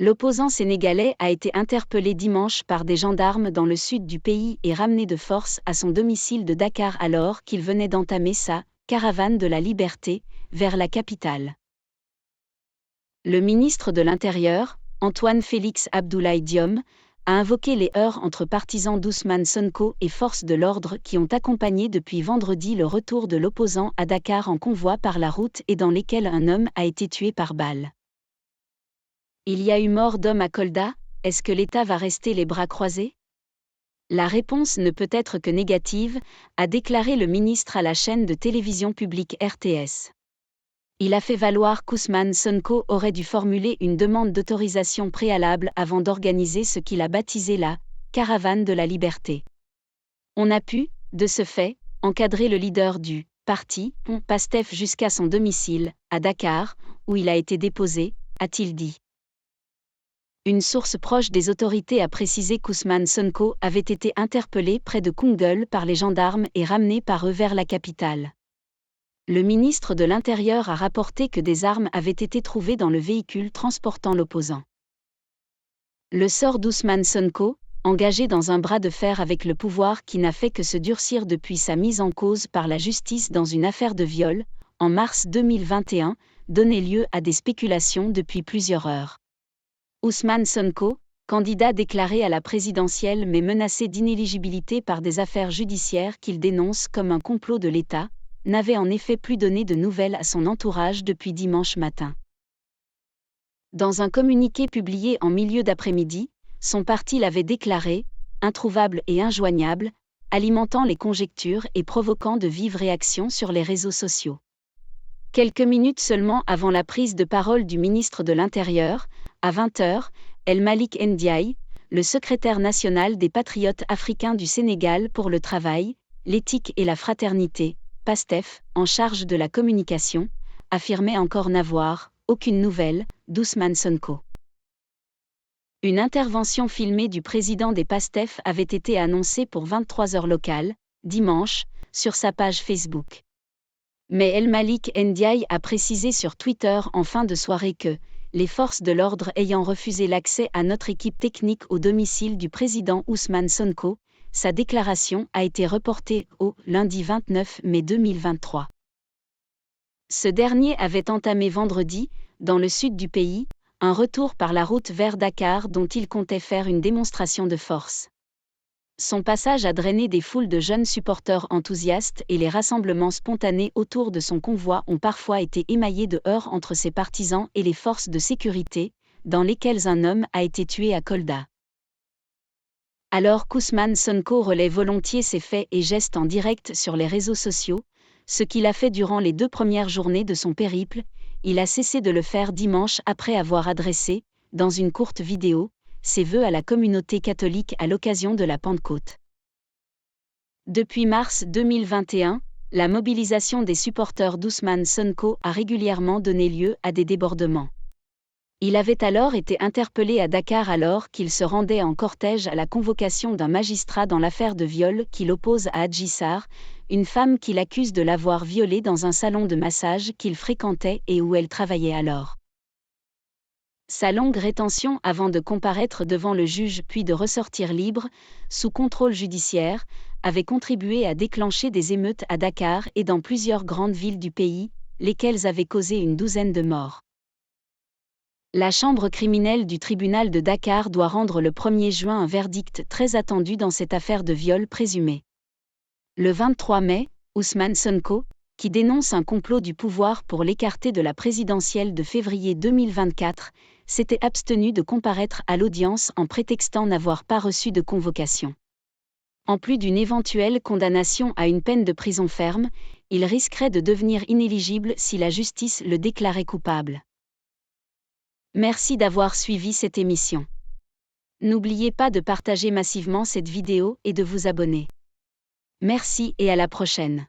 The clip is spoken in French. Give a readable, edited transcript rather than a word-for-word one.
L'opposant sénégalais a été interpellé dimanche par des gendarmes dans le sud du pays et ramené de force à son domicile de Dakar alors qu'il venait d'entamer sa « caravane de la liberté » vers la capitale. Le ministre de l'Intérieur, Antoine Félix Abdoulaye Diome, a invoqué les heurts entre partisans d'Ousmane Sonko et forces de l'ordre qui ont accompagné depuis vendredi le retour de l'opposant à Dakar en convoi par la route et dans lesquels un homme a été tué par balle. Il y a eu mort d'homme à Kolda, est-ce que l'État va rester les bras croisés ? La réponse ne peut être que négative, a déclaré le ministre à la chaîne de télévision publique RTS. Il a fait valoir qu'Ousmane Sonko aurait dû formuler une demande d'autorisation préalable avant d'organiser ce qu'il a baptisé la « caravane de la liberté ». On a pu, de ce fait, encadrer le leader du parti, PASTEF jusqu'à son domicile, à Dakar, où il a été déposé, a-t-il dit. Une source proche des autorités a précisé qu'Ousmane Sonko avait été interpellé près de Koungheul par les gendarmes et ramené par eux vers la capitale. Le ministre de l'Intérieur a rapporté que des armes avaient été trouvées dans le véhicule transportant l'opposant. Le sort d'Ousmane Sonko, engagé dans un bras de fer avec le pouvoir qui n'a fait que se durcir depuis sa mise en cause par la justice dans une affaire de viol, en mars 2021, donnait lieu à des spéculations depuis plusieurs heures. Ousmane Sonko, candidat déclaré à la présidentielle mais menacé d'inéligibilité par des affaires judiciaires qu'il dénonce comme un complot de l'État, n'avait en effet plus donné de nouvelles à son entourage depuis dimanche matin. Dans un communiqué publié en milieu d'après-midi, son parti l'avait déclaré « introuvable et injoignable », alimentant les conjectures et provoquant de vives réactions sur les réseaux sociaux. Quelques minutes seulement avant la prise de parole du ministre de l'Intérieur, à 20h, El Malick Ndiaye, le secrétaire national des Patriotes africains du Sénégal pour le travail, l'éthique et la fraternité, PASTEF, en charge de la communication, affirmait encore n'avoir aucune nouvelle d'Ousmane Sonko. Une intervention filmée du président des PASTEF avait été annoncée pour 23h locales, dimanche, sur sa page Facebook. Mais El Malick Ndiaye a précisé sur Twitter en fin de soirée que, les forces de l'ordre ayant refusé l'accès à notre équipe technique au domicile du président Ousmane Sonko, sa déclaration a été reportée au lundi 29 mai 2023. Ce dernier avait entamé vendredi, dans le sud du pays, un retour par la route vers Dakar dont il comptait faire une démonstration de force. Son passage a drainé des foules de jeunes supporters enthousiastes et les rassemblements spontanés autour de son convoi ont parfois été émaillés de heurts entre ses partisans et les forces de sécurité, dans lesquels un homme a été tué à Kolda. Alors qu'Ousmane Sonko relaie volontiers ses faits et gestes en direct sur les réseaux sociaux, ce qu'il a fait durant les 2 premières journées de son périple, il a cessé de le faire dimanche après avoir adressé, dans une courte vidéo, ses vœux à la communauté catholique à l'occasion de la Pentecôte. Depuis mars 2021, la mobilisation des supporters d'Ousmane Sonko a régulièrement donné lieu à des débordements. Il avait alors été interpellé à Dakar alors qu'il se rendait en cortège à la convocation d'un magistrat dans l'affaire de viol qui l'oppose à Adji Sarr, une femme qu'il accuse de l'avoir violée dans un salon de massage qu'il fréquentait et où elle travaillait alors. Sa longue rétention avant de comparaître devant le juge puis de ressortir libre, sous contrôle judiciaire, avait contribué à déclencher des émeutes à Dakar et dans plusieurs grandes villes du pays, lesquelles avaient causé une 12aine de morts. La chambre criminelle du tribunal de Dakar doit rendre le 1er juin un verdict très attendu dans cette affaire de viol présumé. Le 23 mai, Ousmane Sonko, qui dénonce un complot du pouvoir pour l'écarter de la présidentielle de février 2024, s'était abstenu de comparaître à l'audience en prétextant n'avoir pas reçu de convocation. En plus d'une éventuelle condamnation à une peine de prison ferme, il risquerait de devenir inéligible si la justice le déclarait coupable. Merci d'avoir suivi cette émission. N'oubliez pas de partager massivement cette vidéo et de vous abonner. Merci et à la prochaine.